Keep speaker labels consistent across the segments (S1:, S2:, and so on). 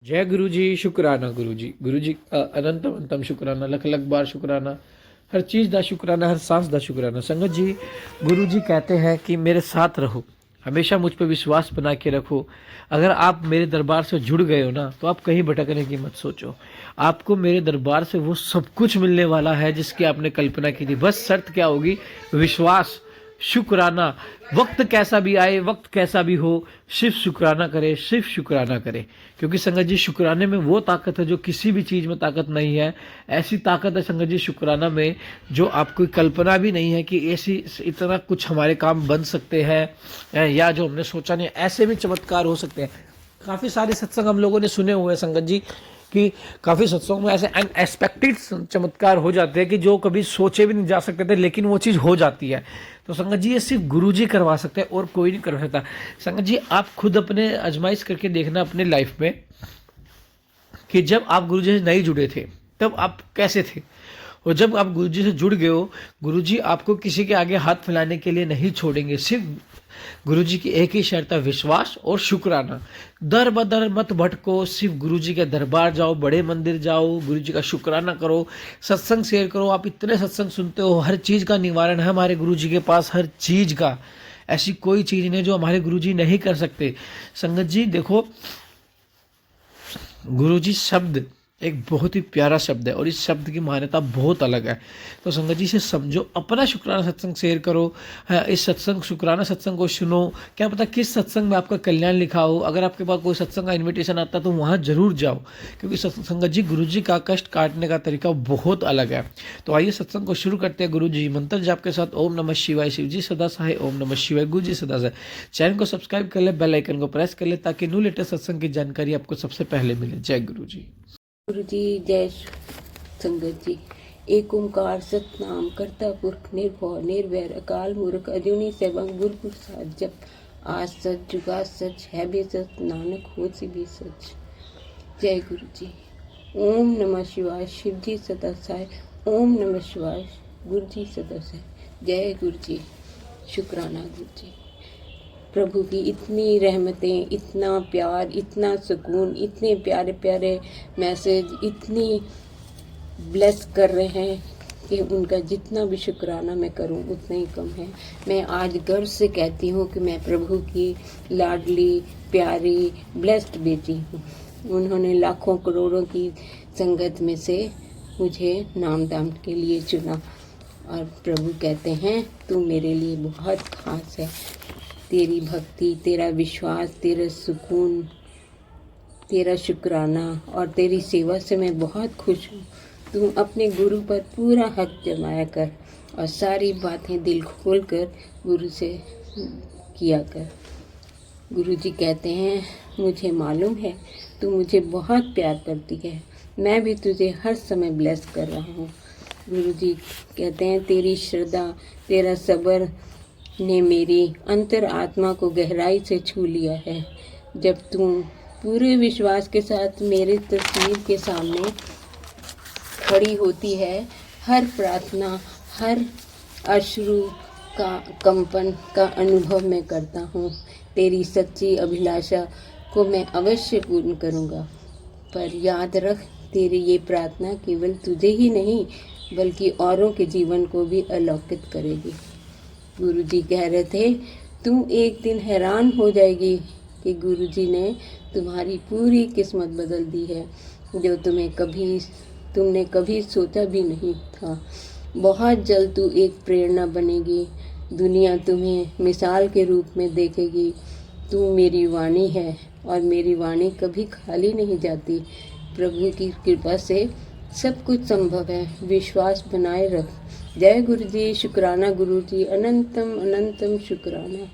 S1: जय गुरु जी। शुक्राना गुरु जी। गुरु जी अनंतम अनंतम शुक्राना, लख लख बार शुक्राना, हर चीज़ का शुक्राना, हर सांस का शुक्राना। संगत जी, गुरु जी कहते हैं कि मेरे साथ रहो, हमेशा मुझ पर विश्वास बना के रखो। अगर आप मेरे दरबार से जुड़ गए हो ना, तो आप कहीं भटकने की मत सोचो। आपको मेरे दरबार से वो सब कुछ मिलने वाला है जिसकी आपने कल्पना की थी। बस शर्त क्या होगी? विश्वास, शुक्राना। वक्त कैसा भी आए, वक्त कैसा भी हो, सिर्फ शुक्राना करे, सिर्फ शुक्राना करे। क्योंकि संगत जी, शुक्राने में वो ताकत है जो किसी भी चीज़ में ताकत नहीं है। ऐसी ताकत है संगत जी शुक्राना में, जो आपको कल्पना भी नहीं है कि ऐसी इतना कुछ हमारे काम बन सकते हैं, या जो हमने सोचा नहीं, ऐसे भी चमत्कार हो सकते हैं। काफ़ी सारे सत्संग हम लोगों ने सुने हुए हैं संगत जी, कि काफ़ी सत्संगों में ऐसे अनएक्सपेक्टेड चमत्कार हो जाते हैं कि जो कभी सोचे भी नहीं जा सकते थे, लेकिन वो चीज़ हो जाती है। तो संगत जी, ये सिर्फ गुरु जी करवा सकते हैं और कोई नहीं कर सकता। संगत जी, आप खुद अपने आजमाइश करके देखना अपने लाइफ में कि जब आप गुरु जी से नहीं जुड़े थे तब आप कैसे थे, और जब आप गुरु जी से जुड़ गए हो, गुरु जी आपको किसी के आगे हाथ फैलाने के लिए नहीं छोड़ेंगे। सिर्फ गुरु जी की एक ही शर्त है, विश्वास और शुक्राना। दर बदर मत भटको, सिर्फ गुरु जी के दरबार जाओ, बड़े मंदिर जाओ, गुरु जी का शुक्राना करो, सत्संग शेयर करो। आप इतने सत्संग सुनते हो, हर चीज़ का निवारण है हमारे गुरु जी के पास, हर चीज़ का। ऐसी कोई चीज़ नहीं जो हमारे गुरु जी नहीं कर सकते। संगत जी देखो, गुरु जी शब्द एक बहुत ही प्यारा शब्द है और इस शब्द की मान्यता बहुत अलग है। तो संगत जी से समझो, अपना शुक्राना सत्संग शेयर करो, इस सत्संग शुक्राना सत्संग को सुनो। क्या पता किस सत्संग में आपका कल्याण लिखा हो। अगर आपके पास कोई सत्संग का इन्विटेशन आता है तो वहाँ जरूर जाओ, क्योंकि संगत जी गुरु जी का कष्ट काटने का तरीका बहुत अलग है। तो आइए सत्संग को शुरू करते हैं गुरु जी मंत्र जाप के साथ। ओम नमः शिवाय। शिव जी सदा सहाय। ओम नमः शिवाय। गुरु जी सदा सहाय। चैनल को सब्सक्राइब कर ले, बेल आइकन को प्रेस कर ले, ताकि न्यू लेटेस्ट सत्संग की जानकारी आपको सबसे पहले मिले। जय गुरु जी।
S2: गुरु जी जय संगत जी। एक ओंकार सतनाम करता पुरख निर्भव निर्वैर अकाल मूर्ख अजूनी सेवंग गुरु प्रसाद जप। आज सच जुगा सच है भी सच, नानक होसी भी सच। जय गुरु जी। ओम नमः शिवाय। शिव जी सदा सहाय। ओम नमः शिवाय। गुरु जी सदा सहाय। जय गुरु जी। शुक्राना गुरु जी। प्रभु की इतनी रहमतें, इतना प्यार, इतना सुकून, इतने प्यारे प्यारे मैसेज, इतनी ब्लेस कर रहे हैं कि उनका जितना भी शुक्राना मैं करूं उतना ही कम है। मैं आज गर्व से कहती हूं कि मैं प्रभु की लाडली प्यारी ब्लेस्ड बेटी हूं। उन्होंने लाखों करोड़ों की संगत में से मुझे नाम दाम के लिए चुना, और प्रभु कहते हैं तू मेरे लिए बहुत खास है। तेरी भक्ति, तेरा विश्वास, तेरा सुकून, तेरा शुक्राना और तेरी सेवा से मैं बहुत खुश हूँ। तू अपने गुरु पर पूरा हक जमाया कर और सारी बातें दिल खोल कर गुरु से किया कर। गुरु जी कहते हैं मुझे मालूम है तू मुझे बहुत प्यार करती है, मैं भी तुझे हर समय ब्लेस कर रहा हूँ। गुरु जी कहते हैं तेरी श्रद्धा, तेरा सब्र ने मेरी अंतर आत्मा को गहराई से छू लिया है। जब तुम पूरे विश्वास के साथ मेरे तस्वीर के सामने खड़ी होती है, हर प्रार्थना, हर अश्रु का कंपन का अनुभव मैं करता हूँ। तेरी सच्ची अभिलाषा को मैं अवश्य पूर्ण करूँगा। पर याद रख, तेरी ये प्रार्थना केवल तुझे ही नहीं बल्कि औरों के जीवन को भी अलौकित करेगी। गुरु जी कह रहे थे तुम एक दिन हैरान हो जाएगी कि गुरु जी ने तुम्हारी पूरी किस्मत बदल दी है, जो तुमने कभी सोचा भी नहीं था। बहुत जल्द तू एक प्रेरणा बनेगी, दुनिया तुम्हें मिसाल के रूप में देखेगी। तू मेरी वाणी है और मेरी वाणी कभी खाली नहीं जाती। प्रभु की कृपा से सब कुछ संभव है, विश्वास बनाए रख। जय गुरु जी। शुक्राना गुरु जी, अनंतम अनंतम शुक्राना।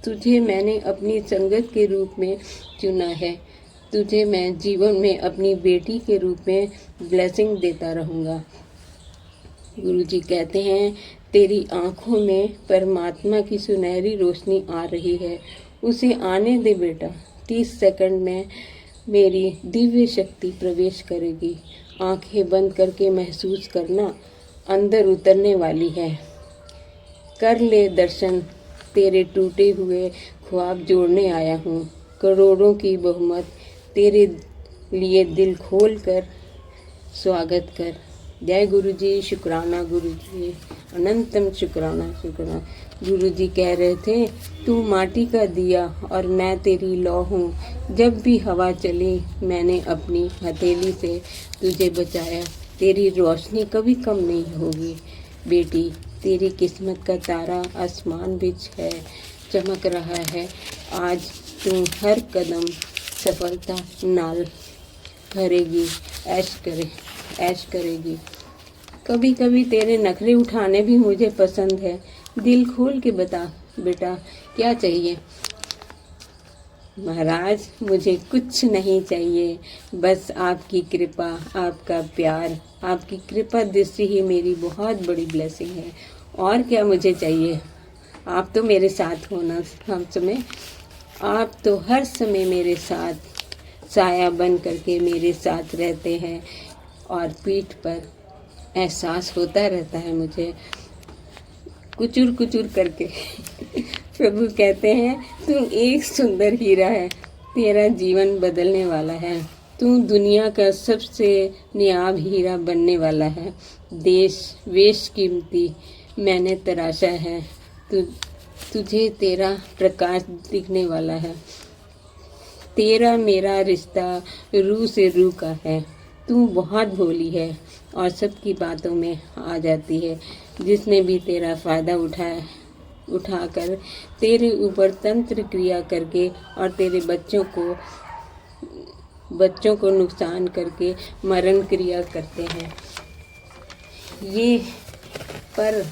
S2: तुझे मैंने अपनी संगत के रूप में चुना है, तुझे मैं जीवन में अपनी बेटी के रूप में ब्लेसिंग देता रहूँगा। गुरु जी कहते हैं तेरी आँखों में परमात्मा की सुनहरी रोशनी आ रही है, उसे आने दे बेटा। 30 सेकंड में मेरी दिव्य शक्ति प्रवेश करेगी। आंखें बंद करके महसूस करना, अंदर उतरने वाली है। कर ले दर्शन, तेरे टूटे हुए ख्वाब जोड़ने आया हूँ। करोड़ों की बहुमत तेरे लिए दिल खोल कर स्वागत कर। जय गुरु जी, शुक्राना गुरु जी, अनंतम शुक्राना शुक्राना। गुरु जी कह रहे थे, तू माटी का दिया और मैं तेरी लौ हूँ। जब भी हवा चली मैंने अपनी हथेली से तुझे बचाया। तेरी रोशनी कभी कम नहीं होगी बेटी। तेरी किस्मत का तारा आसमान बिच है, चमक रहा है आज। तू हर कदम सफलता नाल भरेगी, ऐश करेगी। कभी कभी तेरे नखरे उठाने भी मुझे पसंद है। दिल खोल के बता बेटा क्या चाहिए। महाराज मुझे कुछ नहीं चाहिए, बस आपकी कृपा, आपका प्यार, आपकी कृपा दृष्टि ही मेरी बहुत बड़ी ब्लेसिंग है। और क्या मुझे चाहिए। आप तो मेरे साथ हो ना हम समय। आप तो हर समय मेरे साथ साया बन करके मेरे साथ रहते हैं और पीठ पर एहसास होता रहता है मुझे कुचुर कुचुर करके। प्रभु कहते हैं तू एक सुंदर हीरा है, तेरा जीवन बदलने वाला है। तू दुनिया का सबसे नियाब हीरा बनने वाला है। देश वेश कीमती मैंने तराशा है। तुझे तेरा प्रकाश दिखने वाला है। तेरा मेरा रिश्ता रूह से रूह का है। तू बहुत भोली है और सबकी बातों में आ जाती है। जिसने भी तेरा फ़ायदा उठाकर तेरे ऊपर तंत्र क्रिया करके और तेरे बच्चों को नुकसान करके मरण क्रिया करते हैं। ये पर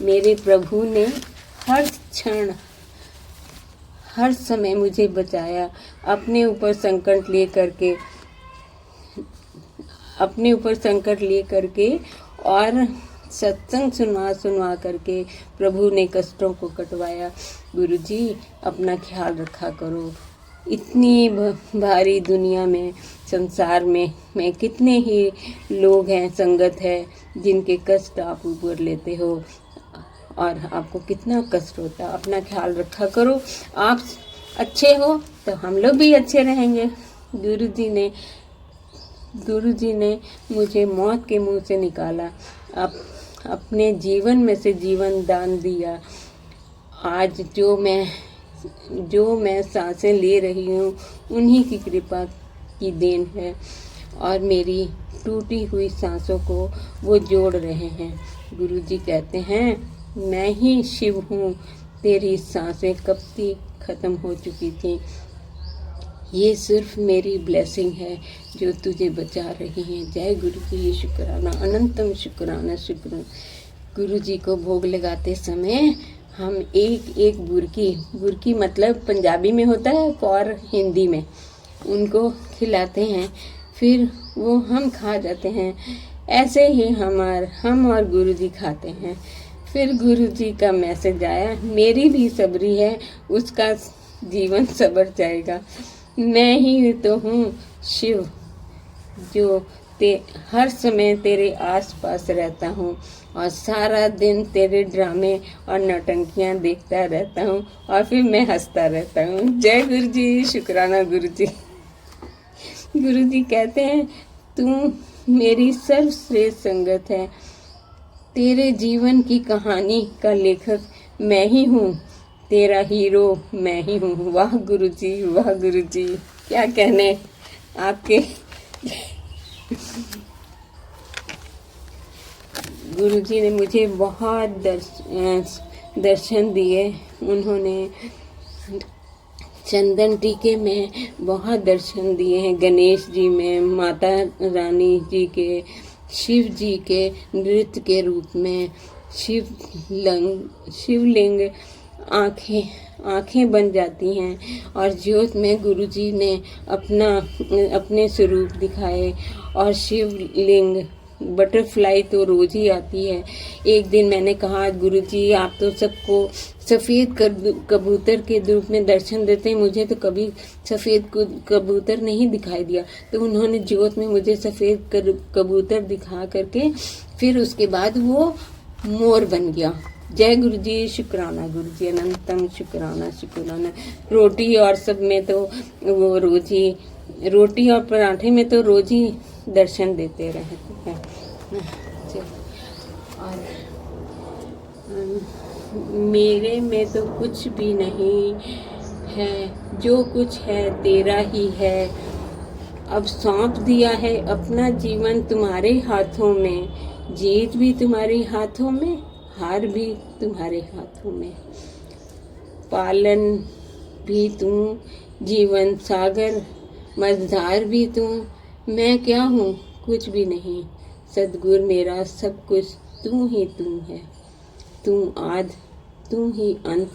S2: मेरे प्रभु ने हर क्षण हर समय मुझे बचाया। अपने ऊपर संकट ले करके और सत्संग सुनवा करके प्रभु ने कष्टों को कटवाया। गुरुजी अपना ख्याल रखा करो। इतनी भारी दुनिया में, संसार में कितने ही लोग हैं, संगत है जिनके कष्ट आप ऊपर लेते हो और आपको कितना कष्ट होता है। अपना ख्याल रखा करो। आप अच्छे हो तो हम लोग भी अच्छे रहेंगे। गुरु जी ने मुझे मौत के मुंह से निकाला, अपने जीवन में से जीवन दान दिया। आज जो मैं सांसें ले रही हूँ उन्हीं की कृपा की देन है और मेरी टूटी हुई सांसों को वो जोड़ रहे हैं। गुरु जी कहते हैं मैं ही शिव हूँ। तेरी सांसें कब की खत्म हो चुकी थी। ये सिर्फ मेरी ब्लेसिंग है जो तुझे बचा रही है। जय गुरु जी, शुक्राना, अनंतम शुक्राना शुक्राना। गुरु जी को भोग लगाते समय हम एक बुरकी मतलब पंजाबी में होता है और हिंदी में, उनको खिलाते हैं, फिर वो हम खा जाते हैं। ऐसे ही हम और गुरु जी खाते हैं। फिर गुरु जी का मैसेज आया, मेरी भी सबरी है, उसका जीवन सबर जाएगा। मैं ही तो हूँ शिव जो हर समय तेरे आसपास रहता हूँ और सारा दिन तेरे ड्रामे और नौटंकियाँ देखता रहता हूँ और फिर मैं हंसता रहता हूँ। जय गुरु जी, शुक्राना गुरु जी। गुरु जी कहते हैं तू मेरी सर्वश्रेष्ठ संगत है। तेरे जीवन की कहानी का लेखक मैं ही हूँ, तेरा हीरो मैं ही हूँ। वाह गुरु जी, वाह गुरु जी, क्या कहने आपके। गुरु जी ने मुझे बहुत दर्शन दिए। उन्होंने चंदन टीके में बहुत दर्शन दिए हैं। गणेश जी में, माता रानी जी के, शिव जी के नृत्य के रूप में, शिवलिंग आँखें बन जाती हैं और ज्योत में गुरु जी ने अपने स्वरूप दिखाए। और शिवलिंग बटरफ्लाई तो रोज ही आती है। एक दिन मैंने कहा गुरु जी आप तो सबको सफ़ेद कबूतर के रूप में दर्शन देते हैं, मुझे तो कभी सफ़ेद कबूतर नहीं दिखाई दिया। तो उन्होंने ज्योत में मुझे सफ़ेद कबूतर दिखा करके फिर उसके बाद वो मोर बन गया। जय गुरु जी, शुक्राना गुरु जी, अनंतम शुक्राना शुक्राना। रोटी और सब में तो वो रोज ही, रोटी और पराठे में तो रोज ही दर्शन देते रहते हैं। और मेरे में तो कुछ भी नहीं है, जो कुछ है तेरा ही है। अब सौंप दिया है अपना जीवन तुम्हारे हाथों में, जीत भी तुम्हारे हाथों में, हार भी तुम्हारे हाथों में। पालन भी तुम, जीवन सागर मझधार भी तुम, मैं क्या हूँ कुछ भी नहीं, सदगुरु मेरा सब कुछ तू ही तू है। तुम आद, तुम ही अंत,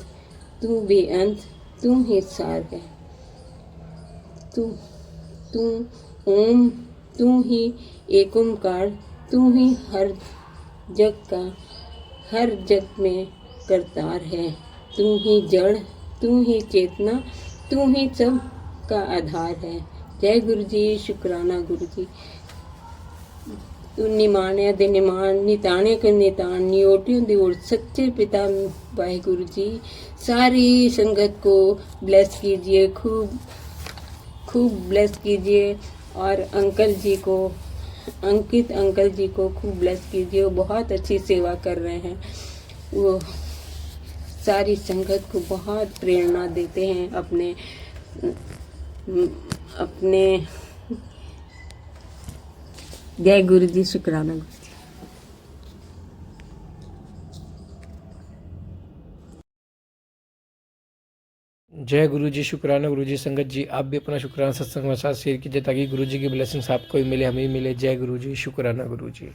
S2: तू बेअंत, तुम ही सार है। तू ओम, तू ही एक ओंकार, तू ही हर जग में करतार है। तू ही जड़, तू ही चेतना, तू ही सब का आधार है। जय गुरु जी, शुक्राना गुरु जी। तू निमाणिया दे निमान, निताणे के नितान, नियोटियों दी ओर सच्चे पिता वाहिगुरु जी। सारी संगत को ब्लेस कीजिए, खूब ब्लेस कीजिए। और अंकल जी को, अंकित अंकल जी को खूब ब्लेस कीजिए, वो बहुत अच्छी सेवा कर रहे हैं। वो सारी संगत को बहुत प्रेरणा देते हैं अपने जय गुरु जी, शुक्राना गुरु जी।
S1: जय गुरु जी, शुक्राना गुरु जी। संगत जी आप भी अपना शुक्राना सत्संग में साथ शेयर कीजिए ताकि गुरु जी की ब्लेसिंग्स आपको भी मिले, हमें भी मिले। जय गुरु जी, शुक्राना गुरु जी।